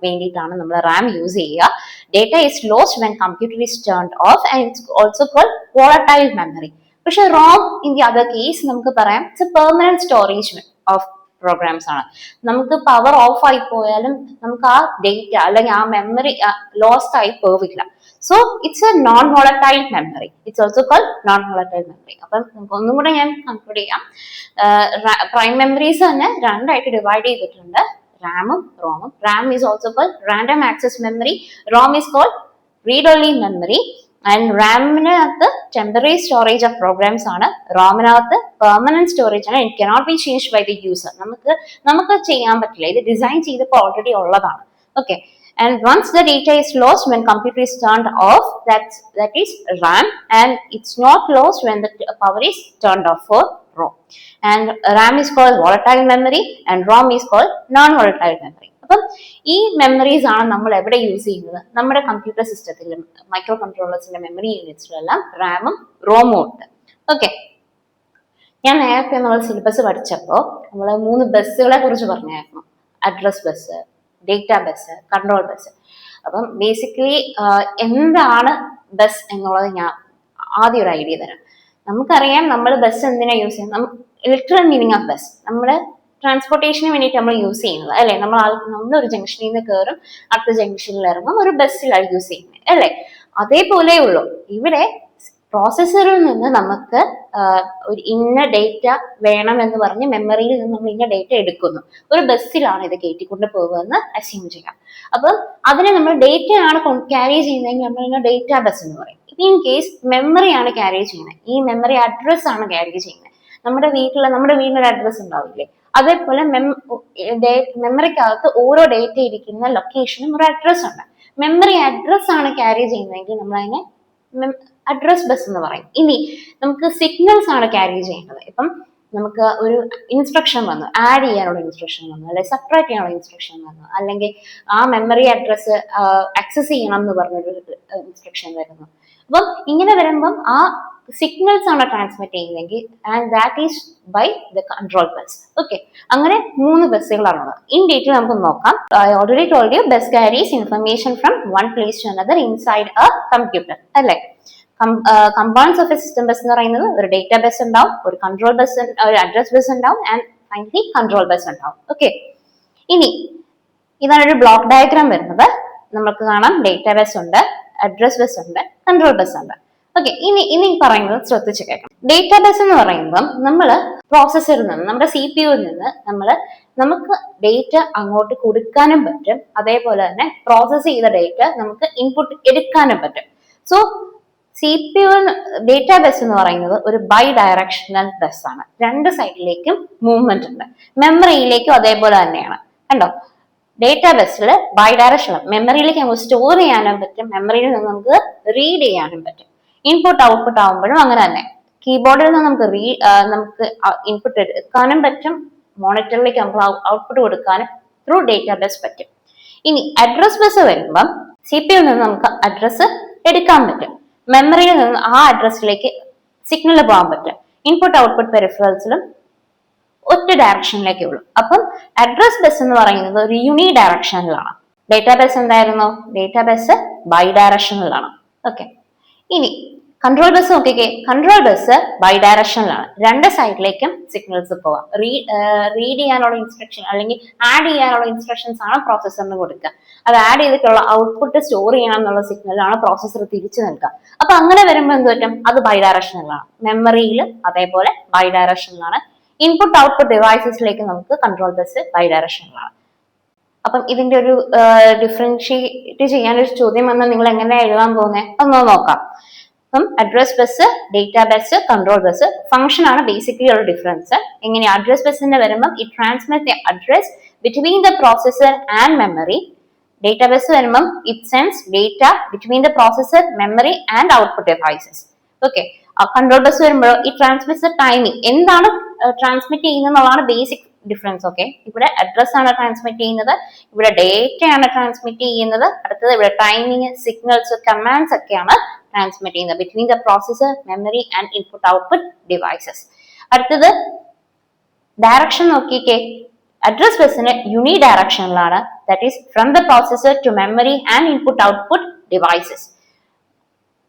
വേണ്ടിയിട്ടാണ് നമ്മൾ റാം യൂസ് ചെയ്യുക. Data is lost when computer is turned off and it's also called volatile memory. പക്ഷെ ROM in the other case നമുക്ക് പറയാം it's a permanent storage of programs ആണ്. നമുക്ക് power of ആയി പോയാലും നമുക്ക് ആ ഡേറ്റ അല്ലെങ്കിൽ ആ മെമ്മറി ലോസ്റ്റ് ആയി പോവില്ല. So it's a non volatile memory. It's also called non volatile memory. അപ്പം നമുക്ക് ഒന്നും കൂടെ ഞാൻ കൺക്ലൂഡ് ചെയ്യാം. പ്രൈം മെമ്മറീസ് തന്നെ രണ്ടായിട്ട് ഡിവൈഡ് ചെയ്തിട്ടുണ്ട്, റാമും റോമും. RAM is also called random access memory, ROM is called read only memory. And റാമിനകത്ത് ടെമ്പററി സ്റ്റോറേജ് ഓഫ് പ്രോഗ്രാംസ് ആണ്, റോമിനകത്ത് പെർമനന്റ് സ്റ്റോറേജ് ആണ്. It cannot be change by the user. നമുക്ക് ചെയ്യാൻ പറ്റില്ല, ഇത് ഡിസൈൻ ചെയ്തപ്പോൾ ഓൾറെഡി ഉള്ളതാണ്. Okay, and once the data is lost when computer is turned off, that is RAM, and it's not lost when the power is turned off for ROM. And RAM is called volatile memory and ROM is called non-volatile memory. അപ്പം ഈ memories ആണ് നമ്മൾ എവിടെ use ചെയ്യുന്നത്? നമ്മുടെ computer സിസ്റ്റത്തിലും micro കൺട്രോളേഴ്സിന്റെ memory യൂണിറ്റ്സിലെല്ലാം റാമും റോമും ഉണ്ട്. ഓക്കെ, ഞാൻ നേരത്തെ നമ്മൾ സിലബസ് പഠിച്ചപ്പോൾ നമ്മൾ 3 ബസ്സുകളെ കുറിച്ച് പറഞ്ഞായിരുന്നു. Address bus, data bus, control bus. അപ്പം ബേസിക്കലി എന്താണ് ബസ് എന്നുള്ളത് ഞാൻ ആദ്യം ഒരു ഐഡിയ തരാം. നമുക്കറിയാം നമ്മൾ ബസ് എന്തിനാ യൂസ് ചെയ്യുന്നത്? ഇലക്ട്രൽ മീനിങ് ഓഫ് ബസ്, നമ്മുടെ ട്രാൻസ്പോർട്ടേഷന് വേണ്ടിയിട്ട് നമ്മൾ യൂസ് ചെയ്യുന്നത് അല്ലെ? നമ്മൾ ഒരു ജംഗ്ഷനിൽ നിന്ന് കയറും, അടുത്ത ജംഗ്ഷനിൽ ഇറങ്ങും, ഒരു ബസ്സിലാണ് യൂസ് ചെയ്യുന്നത് അല്ലെ? അതേപോലെ ഉള്ളൂ ഇവിടെ. പ്രോസസ്സറിൽ നിന്ന് നമുക്ക് ഒരു ഇന്ന ഡേറ്റ വേണം എന്ന് പറഞ്ഞ് മെമ്മറിയിൽ നിന്ന് നമ്മൾ ഇന്ന ഡേറ്റ എടുക്കുന്നു. ഒരു ബസ്സിലാണ് ഇത് കയറ്റിക്കൊണ്ട് പോകുന്നതെന്ന് അസ്യൂം ചെയ്യാം. അപ്പം അതിനെ നമ്മൾ ഡേറ്റയാണ് ക്യാരി ചെയ്യുന്നതെങ്കിൽ നമ്മൾ ഇതിനെ ഡേറ്റാ ബസ് എന്ന് പറയും. ഇൻ കേസ് മെമ്മറിയാണ് ക്യാരി ചെയ്യുന്നത്, ഈ മെമ്മറി അഡ്രസ് ആണ് ക്യാരി ചെയ്യുന്നത്. നമ്മുടെ വീടിനൊരു അഡ്രസ് ഉണ്ടാവില്ലേ? അതേപോലെ മെമ്മറിക്കകത്ത് ഓരോ ഡേറ്റ ഇരിക്കുന്ന ലൊക്കേഷനും ഒരു അഡ്രസ് ഉണ്ട്. മെമ്മറി അഡ്രസ് ആണ് ക്യാരി ചെയ്യുന്നതെങ്കിൽ നമ്മൾ അതിനെ അഡ്രസ് ബസ് എന്ന് പറയും. ഇനി നമുക്ക് സിഗ്നൽസ് ആണ് ക്യാരി ചെയ്യേണ്ടത്. ഇപ്പം നമുക്ക് ഒരു ഇൻസ്ട്രക്ഷൻ വന്നു, ആഡ് ചെയ്യാനുള്ള ഇൻസ്ട്രക്ഷൻ വന്നു, അല്ലെങ്കിൽ സബ്ട്രാക്ട് ചെയ്യാനുള്ള ഇൻസ്ട്രക്ഷൻ വന്നു, അല്ലെങ്കിൽ ആ മെമ്മറി അഡ്രസ് ആക്സസ് ചെയ്യണം എന്ന് പറഞ്ഞൊരു ഇൻസ്ട്രക്ഷൻ വരുന്നു. അപ്പം ഇങ്ങനെ വരുമ്പം ആ സിഗ്നൽസ് ആണ് ട്രാൻസ്മിറ്റ് ചെയ്യുന്നതെങ്കിൽ and that is by the control bus. Okay, അങ്ങനെ 3 ബസ്സുകളാണുള്ളത്. ഇൻ ഡീറ്റെയിൽ നമുക്ക് നോക്കാം. I already told you bus carries information from one place to another inside a computer അല്ലേ? Components of a system bus എന്ന് പറയുന്നത് ഒരു data bus ഉണ്ടാവും, ഒരു കൺട്രോൾ ബസ്, ഒരു അഡ്രസ് ബസ് ഉണ്ടാവും, ആൻഡ് ഫൈനലി കൺട്രോൾ ബസ് ഉണ്ടാവും. ഓക്കെ, ഇനി ഇതാണ് ഒരു ബ്ലോക്ക് ഡയഗ്രാം വരുന്നത്. നമുക്ക് കാണാം ഡേറ്റാ ബസ് ഉണ്ട്, അഡ്രസ് ബസ് ഉണ്ട്, കൺട്രോൾ ബസ് ഉണ്ട്. ഓക്കെ, ഇനി പറയുന്നത് ശ്രദ്ധിച്ച് കേൾക്കണം. ഡേറ്റാബേസ് എന്ന് പറയുമ്പം നമ്മൾ പ്രോസസ്സറിൽ നിന്ന്, നമ്മുടെ CPU-ൽ നിന്ന് നമുക്ക് ഡേറ്റ അങ്ങോട്ട് കൊടുക്കാനും പറ്റും, അതേപോലെ തന്നെ പ്രോസസ് ചെയ്ത ഡേറ്റ നമുക്ക് ഇൻപുട്ട് എടുക്കാനും പറ്റും. സോ CPU ഡേറ്റാബേസ് എന്ന് പറയുന്നത് ഒരു ബൈ ഡയറക്ഷണൽ ബസ് ആണ്. രണ്ട് സൈഡിലേക്കും മൂവ്മെന്റ് ഉണ്ട്. മെമ്മറിയിലേക്കും അതേപോലെ തന്നെയാണ്. കണ്ടോ, ഡേറ്റാബേസിൽ ബൈ ഡയറക്ഷണൽ, മെമ്മറിയിലേക്ക് നമുക്ക് സ്റ്റോർ ചെയ്യാനും പറ്റും, മെമ്മറിയിൽ നിന്ന് നമുക്ക് റീഡ് ചെയ്യാനും പറ്റും. ഇൻപുട്ട് ഔട്ട്പുട്ട് ആകുമ്പോഴും അങ്ങനെ തന്നെ. കീബോർഡിൽ നിന്ന് നമുക്ക് ഇൻപുട്ട് എടുക്കാനും പറ്റും, മോണിറ്ററിലേക്ക് നമുക്ക് ഔട്ട്പുട്ട് കൊടുക്കാനും ത്രൂ ഡേറ്റാബേസ് പറ്റും. ഇനി അഡ്രസ് ബസ് വരുമ്പം CPU നിന്ന് നമുക്ക് അഡ്രസ് എടുക്കാൻ പറ്റും, മെമ്മറിയിൽ നിന്ന് ആ അഡ്രസ്സിലേക്ക് സിഗ്നൽ പോകാൻ പറ്റും. ഇൻപുട്ട് ഔട്ട്പുട്ട് പെരിഫറൽസിലും ഒറ്റ ഡയറക്ഷനിലേക്കേ ഉള്ളൂ. അപ്പം അഡ്രസ് ബസ് എന്ന് പറയുന്നത് ഒരു യൂണി ഡയറക്ഷനിലാണ്. ഡേറ്റാബേസ് എന്തായിരുന്നു? ഡേറ്റാബേസ് ബൈ ഡയറക്ഷനിലാണ്. ഓക്കെ, ഇനി കൺട്രോൾ ബസ് നോക്കിക്കേ. കൺട്രോൾ ബസ് ബൈ ഡയറക്ഷനിലാണ്, രണ്ട് സൈഡിലേക്കും സിഗ്നൽസ് പോവാം. റീഡ് ചെയ്യാനുള്ള ഇൻസ്ട്രക്ഷൻ അല്ലെങ്കിൽ ആഡ് ചെയ്യാനുള്ള ഇൻസ്ട്രക്ഷൻസ് ആണ് പ്രോസസ്സറിന് കൊടുക്കുക. അത് ആഡ് ചെയ്തിട്ടുള്ള ഔട്ട്പുട്ട് സ്റ്റോർ ചെയ്യണം എന്നുള്ള സിഗ്നലാണ് പ്രോസസ്സർ തിരിച്ചു നൽകുക. അപ്പൊ അങ്ങനെ വരുമ്പോൾ എന്ത് പറ്റും? അത് ബൈ ഡയറക്ഷനിലാണ്. മെമ്മറിയിൽ അതേപോലെ ബൈ ഡയറക്ഷനിലാണ്. ഇൻപുട്ട് ഔട്ട്പുട്ട് ഡിവൈസസിലേക്ക് നമുക്ക് കൺട്രോൾ ബസ് ബൈ ഡയറക്ഷനിലാണ്. അപ്പം ഇതിന്റെ ഒരു ഡിഫറൻഷിയേറ്റ് ചെയ്യാൻ ഒരു ചോദ്യം വന്നാൽ നിങ്ങൾ എങ്ങനെ എഴുതാൻ പോകുന്നത് ഒന്ന് നോക്കാം. അപ്പം address bus, data bus, control bus function ആണ് ബേസിക്കലി ഉള്ള ഡിഫറൻസ്. എങ്ങനെ? അഡ്രസ് ബസ്സിന്റെ വരുമ്പോൾ it transmit the address between the processor and memory. Data bus വരുമ്പം it sends data between the processor, memory and output devices. Okay, control bus വരുമ്പോഴോ it transmits the timing. എന്താണ് transmit ചെയ്യുന്നതാണ് basic difference. Okay, ഇവിടെ address ആണ് transmit ചെയ്യുന്നത്, ഇവിടെ data ആണ് transmit ചെയ്യുന്നത്. അടുത്തത് ഇവിടെ ടൈമിങ്, സിഗ്നൽസ്, കമാൻഡ്സ് ഒക്കെയാണ് ട്രാൻസ്മിറ്റ് ചെയ്യുന്നത് between the processor, memory and input output devices. അടുത്തത് ഡയറക്ഷൻ നോക്കിക്കേ. അഡ്രസ് ബസ്സിന് യൂണി ഡയറക്ഷനിലാണ്, that is from the processor to memory and input output devices.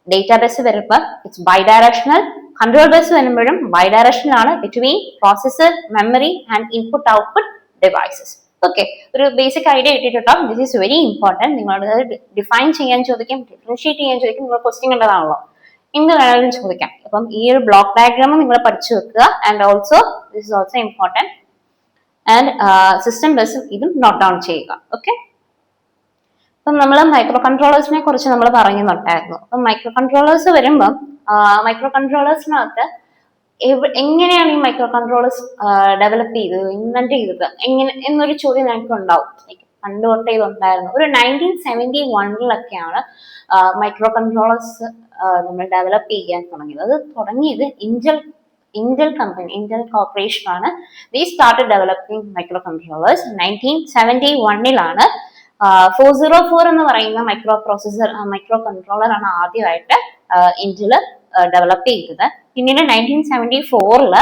Database വരുമ്പോൾ it's bidirectional. Control bus വരുമ്പോഴും ബൈ ഡയറക്ഷനിലാണ്, between processor, memory and input output devices. Okay, ഒരു ബേസിക് ഐഡിയ കിട്ടിയിട്ടുണ്ടാവും. This is very important. നിങ്ങളത് define ചെയ്യാൻ ചോദിക്കും, differentiate ചെയ്യാൻ ചോദിക്കും. നിങ്ങൾ ക്വസ്റ്റ്യൻ കണ്ടതാണല്ലോ, എന്ത് വേണമെങ്കിലും ചോദിക്കാം. അപ്പം ഈ ഒരു ബ്ലോക്ക് ഡയഗ്രാം നിങ്ങൾ പഠിച്ചു വെക്കുക. And also this is also important. And system bus ഇതും നോട്ട് ഡൗൺ ചെയ്യുക. ഓക്കെ, അപ്പം നമ്മൾ മൈക്രോ കൺട്രോളേഴ്സിനെ കുറിച്ച് നമ്മൾ പറഞ്ഞിട്ടുണ്ടായിരുന്നു. അപ്പം മൈക്രോ കൺട്രോളേഴ്സ് വരുമ്പം മൈക്രോ കൺട്രോളേഴ്സിനകത്ത് എങ്ങനെയാണ് ഈ മൈക്രോ കൺട്രോളേഴ്സ് ഡെവലപ്പ് ചെയ്തത്, ഇൻവെന്റ് ചെയ്തത് എങ്ങനെ എന്നൊരു ചോദ്യം ഞങ്ങൾക്ക് ഉണ്ടാവും. പണ്ട് തൊട്ടേ ഇതുണ്ടായിരുന്നു. ഒരു 1971 മൈക്രോ കൺട്രോളേഴ്സ് നമ്മൾ ഡെവലപ്പ് ചെയ്യാൻ തുടങ്ങിയത്. അത് തുടങ്ങിയത് ഇന്റൽ കമ്പനി, ഇന്റൽ കോർപ്പറേഷൻ ആണ്. ദേ സ്റ്റാർട്ടഡ് ഡെവലപ്പിംഗ് മൈക്രോ കൺട്രോളേഴ്സ് 1971 404 എന്ന് പറയുന്ന മൈക്രോ കൺട്രോളർ ആണ് ആദ്യമായിട്ട് ഇന്റല് ഡെവലപ്പ് ചെയ്തത്. പിന്നീട് 1974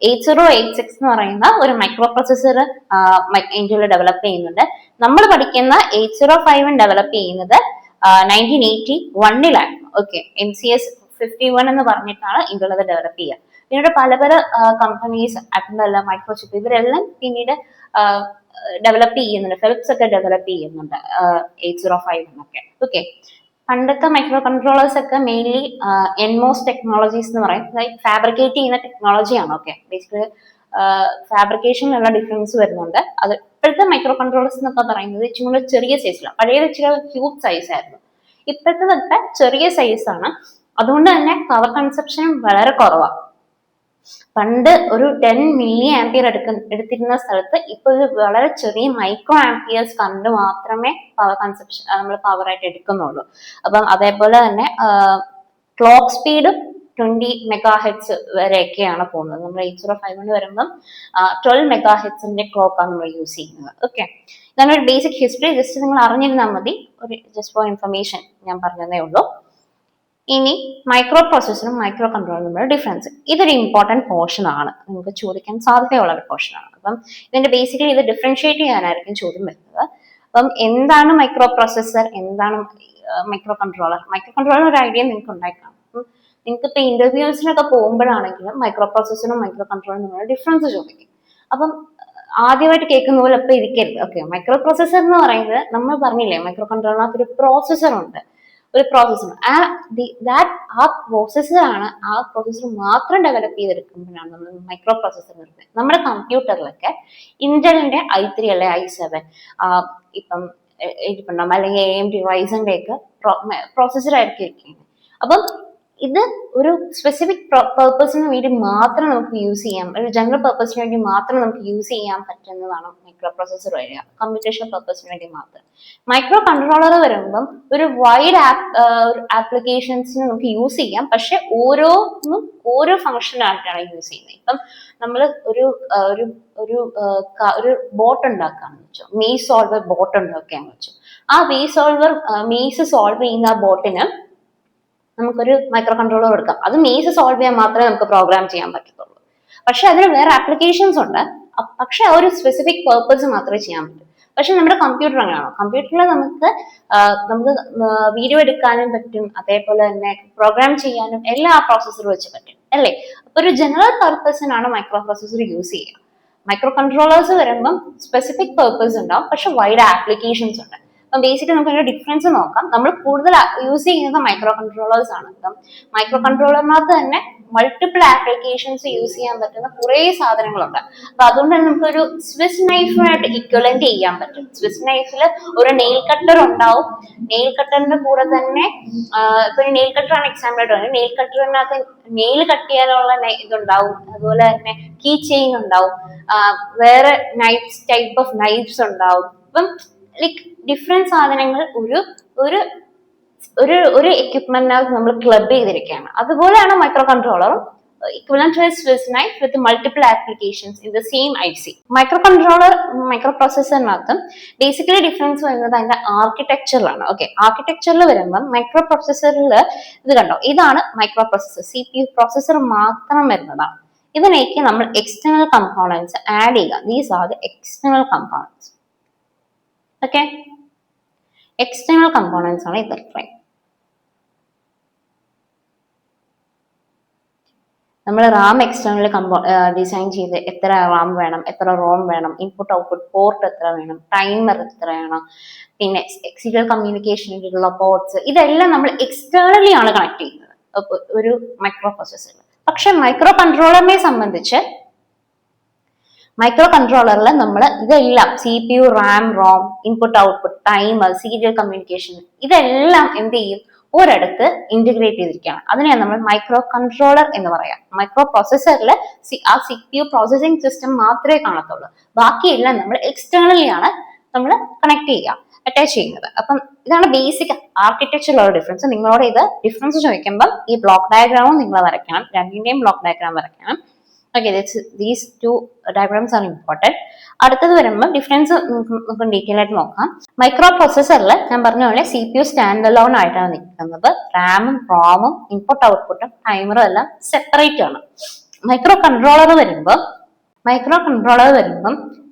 8086 എന്ന് പറയുന്ന ഒരു മൈക്രോ പ്രൊസസർ ഇന്റല് ഡെവലപ്പ് ചെയ്യുന്നുണ്ട്. നമ്മൾ പഠിക്കുന്ന 805 ഡെവലപ്പ് ചെയ്യുന്നത് 1981 ഓക്കെ, MCS 51 എന്ന് പറഞ്ഞിട്ടാണ് ഇന്റൽ അത് ഡെവലപ്പ് ചെയ്യുക. പിന്നീട് പല കമ്പനീസ്, അറ്റ്മൽ, മൈക്രോചിപ്പ് ഇവരെല്ലാം പിന്നീട് ഡെവലപ്പ് ചെയ്യുന്നുണ്ട്. ഫെലിപ്സ് ഒക്കെ ഡെവലപ്പ് ചെയ്യുന്നുണ്ട് 805 എന്നൊക്കെ. ഓക്കെ, പണ്ടത്തെ മൈക്രോ കൺട്രോളേഴ്സ് ഒക്കെ മെയിൻലി എൻമോസ് ടെക്നോളജീസ് എന്ന് പറയും, ലൈക്ക് ഫാബ്രിക്കേറ്റ് ചെയ്യുന്ന ടെക്നോളജിയാണ്. ഓക്കെ, ബേസിക്കലി ഫാബ്രിക്കേഷനിലുള്ള ഡിഫറൻസ് വരുന്നുണ്ട്. അത് ഇപ്പോഴത്തെ മൈക്രോ കൺട്രോളേഴ്സ് എന്നൊക്കെ പറയുന്നത് ഇച്ചിരി ചെറിയ സൈസിലാണ്. പഴയത് ഇച്ചിരി ഹ്യൂജ് സൈസ് ആയിരുന്നു. ഇപ്പോഴത്തതൊക്കെ ചെറിയ സൈസാണ്. അതുകൊണ്ട് തന്നെ പവർ കൺസപ്ഷനും വളരെ കുറവാണ്. പണ്ട് ഒരു 10 മില്ലി ആംപിയർ എടുത്തിരുന്ന സ്ഥലത്ത് ഇപ്പൊ ഇത് വളരെ ചെറിയ മൈക്രോ ആംപിയേഴ്സ് കണ്ട് മാത്രമേ പവർ കൺസപ്ഷൻ നമ്മൾ പവർ ആയിട്ട് എടുക്കുന്നുള്ളൂ. അപ്പം അതേപോലെ തന്നെ ക്ലോക്ക് സ്പീഡ് 20 മെഗാഹെഡ്സ് വരെയൊക്കെയാണ് പോകുന്നത്. നമ്മൾ 805 വരുമ്പം 12 മെഗാഹെഡ്സിന്റെ ക്ലോക്കാണ് നമ്മൾ യൂസ് ചെയ്യുന്നത്. ഓക്കെ, ഇതാണ് ഒരു ബേസിക് ഹിസ്റ്ററി. ജസ്റ്റ് നിങ്ങൾ അറിഞ്ഞിരുന്നാൽ മതി. ഒരു ജസ്റ്റ് ഫോർ ഇൻഫർമേഷൻ ഞാൻ പറഞ്ഞതേ ഉള്ളൂ. ഇനി മൈക്രോ പ്രോസസറും മൈക്രോ കൺട്രോളറും തമ്മിലുള്ള ഡിഫറൻസ്. ഇതൊരു ഇമ്പോർട്ടൻറ്റ് പോർഷൻ ആണ്, നിങ്ങൾക്ക് ചോദിക്കാൻ സാധ്യതയുള്ള ഒരു പോർഷൻ ആണ്. അപ്പം ഇതിന്റെ ബേസിക്കലി ഇത് ഡിഫറൻഷിയേറ്റ് ചെയ്യാനായിരിക്കും ചോദ്യം വരുന്നത്. അപ്പം എന്താണ് മൈക്രോ പ്രോസസർ, എന്താണ് മൈക്രോ കൺട്രോളർ? മൈക്രോ കൺട്രോളർ ഒരു ഐഡിയ നിങ്ങൾക്ക് ഉണ്ടായിക്കാണും. അപ്പം നിങ്ങൾക്ക് ഇപ്പൊ ഇന്റർവ്യൂസിനൊക്കെ പോകുമ്പോഴാണെങ്കിലും മൈക്രോ പ്രോസസറും മൈക്രോ കൺട്രോളറും തമ്മിലുള്ള ഡിഫറൻസ് ചോദിക്കും. അപ്പം ആദ്യമായിട്ട് കേൾക്കുന്ന പോലെ ഇപ്പൊ ഇരിക്കരുത്. ഓക്കെ, മൈക്രോ പ്രോസസർ എന്ന് പറയുന്നത് നമ്മൾ പറഞ്ഞില്ലേ, മൈക്രോ കൺട്രോളറിനകത്ത് ഒരു പ്രോസസർ ഉണ്ട്. ഒരു പ്രോസസ്സർ ആ പ്രോസസ്സർ മാത്രം ഡെവലപ്പ് ചെയ്തെടുക്കുമ്പോഴാണ് നമ്മൾ മൈക്രോ പ്രോസസ്സർ വരുന്നത്. നമ്മുടെ കമ്പ്യൂട്ടറിലൊക്കെ ഇന്റലിന്റെ i3 അല്ലെ i7 ഇപ്പം ഇരിപ്പുണ്ടാവും, അല്ലെങ്കിൽ AMD റൈസന്റെ ഒക്കെ പ്രോസസ്സർ ആയിരിക്കും ഇരിക്കുന്നത്. അപ്പം ഇത് ഒരു സ്പെസിഫിക് പർപ്പസിന് വേണ്ടി മാത്രം നമുക്ക് യൂസ് ചെയ്യാം, ഒരു ജനറൽ പർപ്പസിന് വേണ്ടി മാത്രം നമുക്ക് യൂസ് ചെയ്യാൻ പറ്റുന്നതാണ് മൈക്രോ പ്രോസസ്സർ വരിക, കമ്പ്യൂട്ടേഷൻ പർപ്പസിന് വേണ്ടി മാത്രം. മൈക്രോ കൺട്രോളർ വരുമ്പം ഒരു വൈഡ് ആപ്ലിക്കേഷൻസിന് നമുക്ക് യൂസ് ചെയ്യാം, പക്ഷെ ഓരോന്നും ഓരോ ഫംഗ്ഷനായിട്ടാണ് യൂസ് ചെയ്യുന്നത്. ഇപ്പം നമ്മൾ ഒരു ബോട്ട് ഉണ്ടാക്കാന്ന് വെച്ചോ, മെയ്സ് സോൾവർ ബോട്ട് ഉണ്ടാക്കുകയെന്ന് വെച്ചോ, ആ മെയ്സ് സോൾവ് ചെയ്യുന്ന ആ ബോട്ടിന് നമുക്കൊരു മൈക്രോ കൺട്രോളർ കൊടുക്കാം. അത് മെയ്സ് സോൾവ് ചെയ്യാൻ മാത്രമേ നമുക്ക് പ്രോഗ്രാം ചെയ്യാൻ പറ്റത്തുള്ളൂ. പക്ഷെ അതിന് വേറെ ആപ്ലിക്കേഷൻസ് ഉണ്ട്, പക്ഷെ ആ ഒരു സ്പെസിഫിക് പർപ്പസ് മാത്രമേ ചെയ്യാൻ പറ്റൂ. പക്ഷെ നമ്മുടെ കമ്പ്യൂട്ടർ അങ്ങനെയാണോ? കമ്പ്യൂട്ടറിൽ നമുക്ക് വീഡിയോ എടുക്കാനും പറ്റും, അതേപോലെ തന്നെ പ്രോഗ്രാം ചെയ്യാനും എല്ലാം ആ പ്രോസസ്സർ വെച്ച് പറ്റും അല്ലേ? അപ്പൊ ഒരു ജനറൽ പർപ്പസിനാണ് മൈക്രോ പ്രോസസ്സർ യൂസ് ചെയ്യുക. മൈക്രോ കൺട്രോളേഴ്സ് വരുമ്പം സ്പെസിഫിക് പർപ്പസ് ഉണ്ടാവും, പക്ഷെ വൈഡ് ആപ്ലിക്കേഷൻസ് ഉണ്ട്. അപ്പം ബേസിക്കലി നമുക്ക് അതിന്റെ ഡിഫറൻസ് നോക്കാം. നമ്മൾ കൂടുതൽ യൂസ് ചെയ്യുന്നത് മൈക്രോ കൺട്രോളേഴ്സ് ആണ്. അപ്പം മൈക്രോ കൺട്രോളറിനകത്ത് തന്നെ മൾട്ടിപ്പിൾ ആപ്ലിക്കേഷൻസ് യൂസ് ചെയ്യാൻ പറ്റുന്ന കുറേ സാധനങ്ങളുണ്ട്. അപ്പൊ അതുകൊണ്ട് തന്നെ നമുക്കൊരു സ്വിസ് നൈഫുമായിട്ട് ഇക്വലന്റ് ചെയ്യാൻ പറ്റും. സ്വിസ് നൈഫിൽ ഒരു നെയിൽ കട്ടർ ഉണ്ടാവും, നെയിൽ കട്ടറിന്റെ കൂടെ തന്നെ ഇപ്പൊ നെയിൽ കട്ടർ ആണ് എക്സാമ്പിൾ ആയിട്ട് പറയുന്നത്. നെയിൽ കട്ടറിനകത്ത് നെയിൽ കട്ട് ചെയ്യാനുള്ള ഇതുണ്ടാവും, അതുപോലെ തന്നെ കീ ചെയിൻ ഉണ്ടാവും, വേറെ നൈഫ്സ് ടൈപ്പ് ഓഫ് നൈഫ്സ് ഉണ്ടാവും. ഇപ്പം ലൈക്ക് ഡിഫറെന്റ് സാധനങ്ങൾ ഒരു എക്യുപ്മെന്റിനകത്ത് നമ്മൾ ക്ലബ് ചെയ്തിരിക്കുകയാണ്. അതുപോലെയാണ് micro കൺട്രോളറും equivalent to a Swiss knife with multiple applications in the same IC. മൈക്രോ പ്രോസസ്സറിനകത്ത് ബേസിക്കലി ഡിഫറൻസ് വരുന്നത് അതിന്റെ ആർക്കിടെക്ചറിലാണ്. ഓക്കെ, ആർക്കിടെക്ചറിൽ വരുമ്പോൾ മൈക്രോ പ്രോസസ്സറിൽ ഇത് കണ്ടോ, ഇതാണ് മൈക്രോ പ്രോസസ്സർ, CPU പ്രോസസ്സർ മാത്രം വരുന്നതാണ്. ഇതിലേക്ക് നമ്മൾ എക്സ്റ്റേണൽ കമ്പോണൻസ് ആഡ് ചെയ്യുക. These are the external components. Okay, external components ആണ് ഇതൊക്കെ. നമ്മൾ റാം എക്സ്റ്റേണൽ ഡിസൈൻ ചെയ്ത് എത്ര റാം വേണം, എത്ര റോം വേണം, ഇൻപുട്ട് ഔട്ട്പുട്ട് പോർട്ട് എത്ര വേണം, ടൈമർ എത്ര വേണം, പിന്നെ സീരിയൽ കമ്മ്യൂണിക്കേഷനിലുള്ള പോർട്സ്, ഇതെല്ലാം നമ്മൾ എക്സ്റ്റേണലി ആണ് കണക്ട് ചെയ്യുന്നത് ഒരു മൈക്രോ പ്രോസസ്സറിൽ. പക്ഷെ മൈക്രോ കൺട്രോളറിനെ സംബന്ധിച്ച് മൈക്രോ കൺട്രോളറിൽ നമ്മൾ ഇതെല്ലാം CPU, RAM, ROM, input output, timer, serial communication, ഇതെല്ലാം എന്ത് ചെയ്യും, ഒരിടത്ത് ഇന്റഗ്രേറ്റ് ചെയ്തിരിക്കുകയാണ്. അതിനെയാണ് നമ്മൾ മൈക്രോ കൺട്രോളർ എന്ന് പറയാം. മൈക്രോ പ്രോസസ്സറിൽ ആ CPU പ്രോസസിങ് സിസ്റ്റം മാത്രമേ കാണത്തുള്ളൂ, ബാക്കിയെല്ലാം നമ്മൾ എക്സ്റ്റേണലി ആണ് നമ്മൾ കണക്ട് ചെയ്യുക, അറ്റാച്ച് ചെയ്യുന്നത്. അപ്പം ഇതാണ് ബേസിക് ആർക്കിടെക്ചറിലുള്ള ഡിഫറൻസ്. നിങ്ങളോട് ഇത് ഡിഫറൻസ് ചോദിക്കുമ്പോൾ ഈ ബ്ലോക്ക് ഡയഗ്രാമും നിങ്ങൾ വരയ്ക്കണം, രണ്ടിന്റെയും ബ്ലോക്ക് ഡയഗ്രാം വരയ്ക്കണം. Okay, these two diagrams are important. അടുത്തത് വരുമ്പോൾ ഡിഫറൻസ് നമുക്ക് ഡീറ്റെയിൽ ആയിട്ട് നോക്കാം. മൈക്രോ പ്രോസസ്സറിൽ ഞാൻ പറഞ്ഞ പോലെ CPU സ്റ്റാൻഡ് അലോൺ ആയിട്ടാണ് നിൽക്കുന്നത്. റാമും റോമും ഇൻപുട്ട് ഔട്ട്പുട്ടും ടൈമറും എല്ലാം സെപ്പറേറ്റ് ആണ്. മൈക്രോ കൺട്രോളർ വരുമ്പോൾ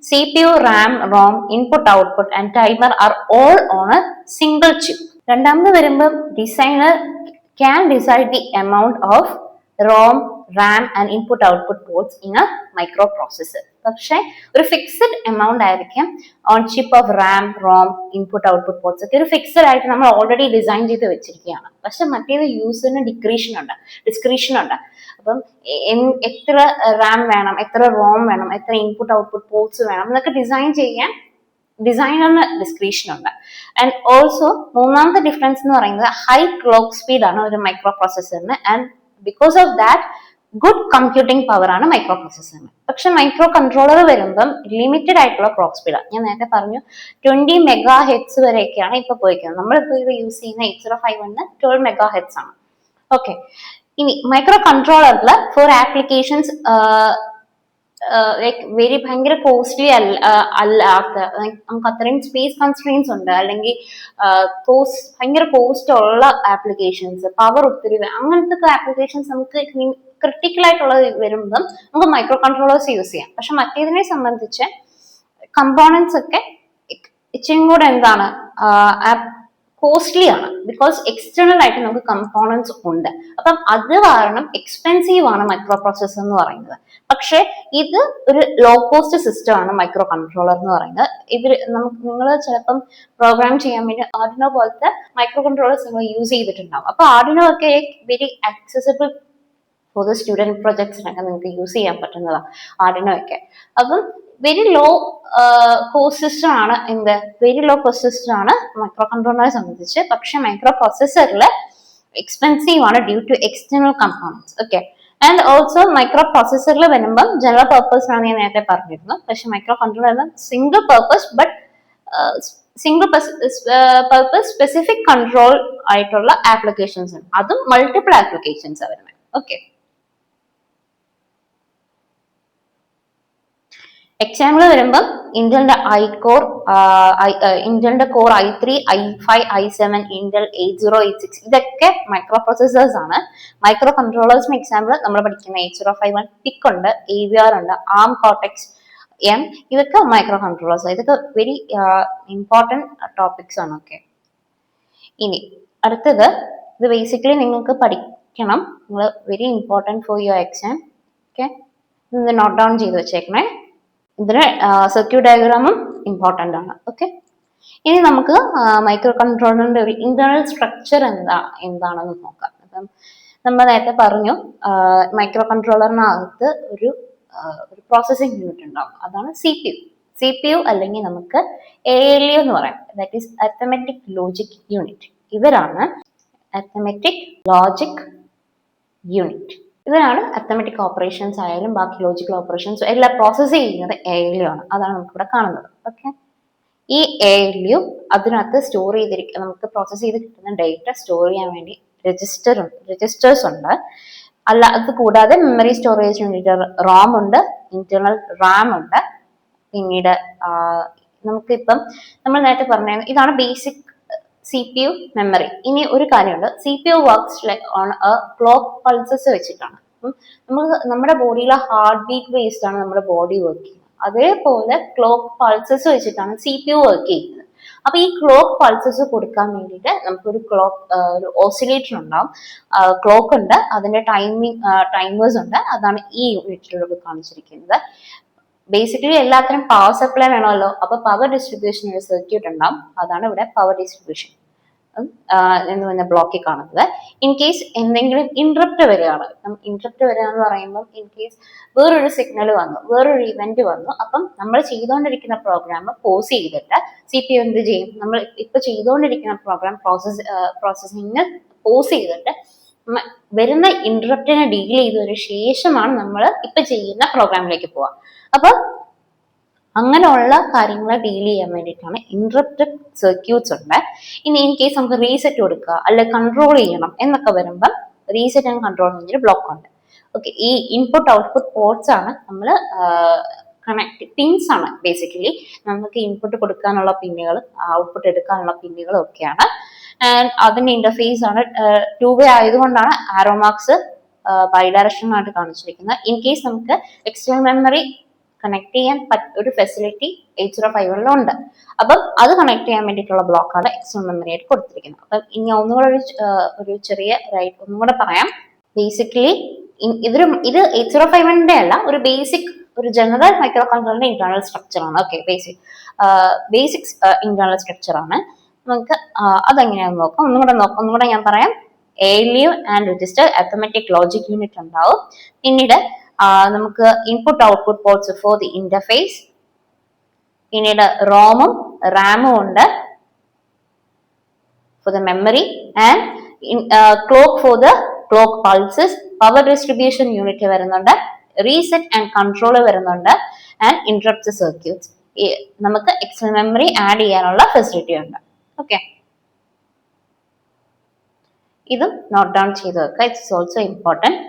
CPU, RAM, ROM, input output and timer are all on a single chip. രണ്ടാമത് വരുമ്പോൾ designer can decide the amount of ROM, RAM and input output ports in a microprocessor. പക്ഷെ ഒരു fixed amount ആയിരിക്കും on chip of RAM, ROM, input output ports ഒക്കെ ഒരു fixed ആയിട്ട് നമ്മൾ already design ചെയ്ത് വെച്ചിരിക്കുകയാണ്. പക്ഷെ മറ്റേത് യൂസറിന് ഡിസ്ക്രിപ്ഷൻ ഉണ്ട്. അപ്പം എത്ര റാം വേണം, എത്ര റോം വേണം, എത്ര ഇൻപുട്ട് ഔട്ട്പുട്ട് പോർട്സ് വേണം എന്നൊക്കെ ഡിസൈൻ ചെയ്യാൻ ഡിസൈനറിന് ഡിസ്ക്രിപ്ഷൻ ഉണ്ട്. ആൻഡ് ഓൾസോ മൂന്നാമത്തെ ഡിഫറൻസ് എന്ന് പറയുന്നത് ഹൈ ക്ലോക്ക് സ്പീഡ് ആണ് ഒരു മൈക്രോ പ്രോസസ്സറിന്. And because of that good computing power ആണ് മൈക്രോ പ്രോസസ്സറിന്. പക്ഷെ മൈക്രോ കൺട്രോളർ വരുമ്പം ലിമിറ്റഡ് ആയിട്ടുള്ള ക്ലോക്ക് സ്പീഡാണ്. ഞാൻ നേരത്തെ പറഞ്ഞു 20 MHz വരെയൊക്കെയാണ് ഇപ്പൊ പോയിരിക്കുന്നത്. നമ്മളിപ്പോ ഇത് യൂസ് ചെയ്യുന്ന 805 12 MHz ആണ്. ഓക്കെ, ഇനി മൈക്രോ കൺട്രോളറിൽ ഫോർ ആപ്ലിക്കേഷൻസ് ലൈക്ക് ഭയങ്കര കോസ്റ്റ്ലി അല്ലാത്ത, നമുക്ക് അത്രയും സ്പേസ് കൺസ്ട്രെയിൻസ് ഉണ്ട്, അല്ലെങ്കിൽ ഭയങ്കര കോസ്റ്റ് ഉള്ള ആപ്ലിക്കേഷൻസ്, പവർ ഒത്തിരി, അങ്ങനത്തെ ആപ്ലിക്കേഷൻസ് നമുക്ക് ക്രിട്ടിക്കൽ ആയിട്ടുള്ളത് വരുമ്പം നമുക്ക് മൈക്രോ കൺട്രോളേഴ്സ് യൂസ് ചെയ്യാം. പക്ഷെ മറ്റേതിനെ സംബന്ധിച്ച് കമ്പോണൻസ് ഒക്കെ ഇച്ചിരി കൂടെ എന്താണ് കോസ്റ്റ്ലി ആണ്, ബിക്കോസ് എക്സ്റ്റേണൽ ആയിട്ട് നമുക്ക് കമ്പോണൻസ് ഉണ്ട്. അപ്പം അത് കാരണം എക്സ്പെൻസീവ് ആണ് മൈക്രോ പ്രോസസ്സർ എന്ന് പറയുന്നത്. പക്ഷെ ഇത് ഒരു ലോ കോസ്റ്റ് സിസ്റ്റം ആണ് മൈക്രോ കൺട്രോളർ എന്ന് പറയുന്നത്. നിങ്ങൾ ചിലപ്പം പ്രോഗ്രാം ചെയ്യാൻ വേണ്ടി ആർഡിനോ പോലത്തെ മൈക്രോ കൺട്രോളേഴ്സ് നിങ്ങൾ യൂസ് ചെയ്തിട്ടുണ്ടാവും. അപ്പൊ ആർഡിനോ ഒക്കെ very accessible for the student പ്രൊജക്ട്സിനൊക്കെ നിങ്ങൾക്ക് യൂസ് ചെയ്യാൻ പറ്റുന്നതാണ് ആർഡിനോ ഒക്കെ. അപ്പം വെരി ലോ കോസ്റ്റ് സിസ്റ്റം ആണ്. വെരി ലോ കോസ്റ്റ് സിസ്റ്റം ആണ് മൈക്രോ കൺട്രോളറെ സംബന്ധിച്ച്. പക്ഷെ മൈക്രോ പ്രോസസ്സറിൽ എക്സ്പെൻസീവ് ആണ് due to external components. Okay. And also മൈക്രോ പ്രോസസ്സറിൽ വരുമ്പം ജനറൽ പർപ്പസ് ആണ് ഞാൻ നേരത്തെ പറഞ്ഞിരുന്നു. പക്ഷെ microcontroller single purpose but specific control ആയിട്ടുള്ള ആപ്ലിക്കേഷൻസ് ഉണ്ട്. അതും മൾട്ടിപ്പിൾ ആപ്ലിക്കേഷൻസ് വരുന്നത്. ഓക്കെ. എക്സാമ്പിൾ വരുമ്പം ഇന്റലിന്റെ ഇന്റലിന്റെ core i3, i5, i7, Intel 8086 ഇതൊക്കെ മൈക്രോ പ്രോസസേഴ്സ് ആണ്. മൈക്രോ കൺട്രോളേഴ്സിന് എക്സാമ്പിൾ നമ്മൾ പഠിക്കുന്ന 8051 PIC ഉണ്ട്, AVR ഉണ്ട്, ARM Cortex M, ഇതൊക്കെ മൈക്രോ കൺട്രോളേഴ്സ്. ഇതൊക്കെ വെരി ഇമ്പോർട്ടൻറ്റ് ടോപ്പിക്സ് ആണ്. ഓക്കെ. ഇനി അടുത്തത്, ഇത് ബേസിക്കലി നിങ്ങൾക്ക് പഠിക്കണം, നിങ്ങൾ very important for your exam. Okay. ഇത് നോട്ട് ഡൗൺ ചെയ്ത് വെച്ചേക്കണേ. ഇതിന് സർക്യൂട്ട് ഡയഗ്രാമും ഇമ്പോർട്ടൻ്റ് ആണ്. ഓക്കെ. ഇനി നമുക്ക് മൈക്രോ കൺട്രോളറിന്റെ ഒരു ഇന്റേണൽ സ്ട്രക്ചർ എന്താണെന്ന് നോക്കാം. അപ്പം നമ്മൾ നേരത്തെ പറഞ്ഞു മൈക്രോ കൺട്രോളറിനകത്ത് ഒരു പ്രോസസ്സിംഗ് യൂണിറ്റ് ഉണ്ടാവും. അതാണ് സി പി യു അല്ലെങ്കിൽ നമുക്ക് ALU എന്ന് പറയാം. That is arithmetic logic unit. ഇവരാണ് അരിത്മെറ്റിക് ലോജിക് യൂണിറ്റ്. ഇവരാണ് അരിത്മെറ്റിക് ഓപ്പറേഷൻസ് ആയാലും ബാക്കി ലോജിക്കൽ ഓപ്പറേഷൻസ് എല്ലാം പ്രോസസ് ചെയ്യുന്നത് ALU ആണ്. അതാണ് നമുക്കിവിടെ കാണുന്നത്. ഓക്കെ. ഈ ALU അതിനകത്ത് സ്റ്റോർ ചെയ്തിരിക്കുക, നമുക്ക് പ്രോസസ് ചെയ്ത് കിട്ടുന്ന ഡേറ്റ സ്റ്റോർ ചെയ്യാൻ വേണ്ടി രജിസ്റ്റേഴ്സ് ഉണ്ട്. അല്ല, അത് കൂടാതെ മെമ്മറി സ്റ്റോറേജ് യൂണിറ്റ് ROM ഉണ്ട്, ഇന്റേണൽ RAM ഉണ്ട്. പിന്നീട് നമുക്കിപ്പം നമ്മൾ നേരത്തെ പറഞ്ഞ ഇതാണ് ബേസിക് CPU മെമ്മറി. ഇനി ഒരു കാര്യമുണ്ട്, CPU works on clock pulses വെച്ചിട്ടാണ്. നമ്മുടെ ബോഡിയിലെ ഹാർട്ട് ബീറ്റ് ബേസ്ഡ് ആണ് നമ്മുടെ ബോഡി വർക്ക് ചെയ്യുന്നത്. അതേപോലെ ക്ലോക്ക് പൾസസ് വെച്ചിട്ടാണ് CPU വർക്ക് ചെയ്യുന്നത്. അപ്പൊ ഈ ക്ലോക്ക് പൾസസ് കൊടുക്കാൻ വേണ്ടിയിട്ട് നമുക്കൊരു ഒരു ഓസിലേറ്റർ ഉണ്ടാവും, ക്ലോക്ക് ഉണ്ട്, അതിന്റെ ടൈമേഴ്സ് ഉണ്ട്. അതാണ് ഈ യൂണിറ്റിലൂടെ കാണിച്ചിരിക്കുന്നത്. ബേസിക്കലി എല്ലാത്തിനും പവർ സപ്ലൈ വേണമല്ലോ. അപ്പൊ പവർ ഡിസ്ട്രിബ്യൂഷൻ ഒരു സർക്യൂട്ട് ഉണ്ടാവും. അതാണ് ഇവിടെ പവർ ഡിസ്ട്രിബ്യൂഷൻ എന്ന് പറഞ്ഞ ബ്ലോക്കിൽ കാണുന്നത്. ഇൻ കേസ് എന്തെങ്കിലും ഇന്ററപ്റ്റ് വരികയാണ്, ഇന്ററപ്റ്റ് വരിക എന്ന് പറയുമ്പോൾ ഇൻ കേസ് വേറൊരു സിഗ്നൽ വന്നു, വേറൊരു ഇവന്റ് വന്നു, അപ്പം നമ്മൾ ചെയ്തുകൊണ്ടിരിക്കുന്ന പ്രോഗ്രാം പോസ് ചെയ്തിട്ട് CPU എന്ത് ചെയ്യും, നമ്മൾ ഇപ്പൊ ചെയ്തുകൊണ്ടിരിക്കുന്ന പ്രോഗ്രാം പ്രോസസ്സിംഗ് പോസ് ചെയ്തിട്ട് വരുന്ന ഇന്ററപ്റ്റിനെ ഡീൽ ചെയ്തതിനു ശേഷമാണ് നമ്മൾ ഇപ്പൊ ചെയ്യുന്ന പ്രോഗ്രാമിലേക്ക് പോവുക. അപ്പൊ അങ്ങനെയുള്ള കാര്യങ്ങളെ ഡീൽ ചെയ്യാൻ വേണ്ടിയിട്ടാണ് ഇന്ററപ്റ്റഡ് സർക്യൂട്ട്സ് ഉണ്ട്. ഇനി ഇൻ കേസ് നമുക്ക് റീസെറ്റ് കൊടുക്കുക അല്ലെ കൺട്രോൾ ചെയ്യണം എന്നൊക്കെ വരുമ്പോൾ റീസെറ്റ് ആൻഡ് കൺട്രോൾ എന്ന് പറഞ്ഞൊരു ബ്ലോക്ക് ഉണ്ട്. ഓക്കെ. ഈ ഇൻപുട്ട് ഔട്ട്പുട്ട് പോർട്സ് ആണ് നമ്മൾ പിൻസ് ആണ്. ബേസിക്കലി നമുക്ക് ഇൻപുട്ട് കൊടുക്കാനുള്ള പിന്നുകൾ, ഔട്ട്പുട്ട് എടുക്കാനുള്ള പിന്നുകളും ഒക്കെയാണ്. ആൻഡ് അതിന്റെ ഇന്റർഫേസ് ആണ് 2-way ആയതുകൊണ്ടാണ് ആരോ മാർക്സ് ബൈ ഡയറക്ഷണൽ ആയിട്ട് കാണിച്ചിരിക്കുന്നത്. ഇൻ കേസ് നമുക്ക് എക്സ്റ്റേണൽ മെമ്മറി കണക്ട് ചെയ്യാൻ ഒരു ഫെസിലിറ്റി 8051 ഉണ്ട്. അപ്പം അത് കണക്ട് ചെയ്യാൻ വേണ്ടിയിട്ടുള്ള ബ്ലോക്കാണ് എക്സ്റ്റേണൽ മെമ്മറി ആയിട്ട് കൊടുത്തിരിക്കുന്നത്. അപ്പം ഇനി ഒന്നുകൂടെ ഒരു ചെറിയ ഒന്നും കൂടെ പറയാം. ബേസിക്കലി ഇത് 8051 അല്ല, ഒരു ബേസിക് ഒരു ജനറൽ മൈക്രോ കൺട്രോളറിന്റെ ഇന്റേണൽ സ്ട്രക്ചർ ആണ്. ഓക്കെ. ബേസിക്സ് ഇന്റേണൽ സ്ട്രക്ചർ ആണ്. നമുക്ക് അതെങ്ങനെയാണെന്ന് നോക്കാം. ഒന്നുകൂടെ ഞാൻ പറയാം. ALU and register arithmetic logic unit ഉണ്ടാവും. പിന്നീട് നമുക്ക് input output ports for the interface, പിന്നീട് റോമും റാമും ഉണ്ട് for the memory, and clock for the clock pulses, power distribution unit വരുന്നുണ്ട്, റീസെറ്റ് ആൻഡ് കൺട്രോൾ വരുന്നുണ്ട്, ആൻഡ് ഇന്ററപ്റ്റ് സർക്യൂട്ട്സ്. നമുക്ക് എക്സ്റ്റേണൽ മെമ്മറി ആഡ് ചെയ്യാനുള്ള ഫെസിലിറ്റി ഉണ്ട്. ഓക്കെ. ഇതും നോട്ട് ഡൗൺ ചെയ്ത് വെക്കുക. It's also important.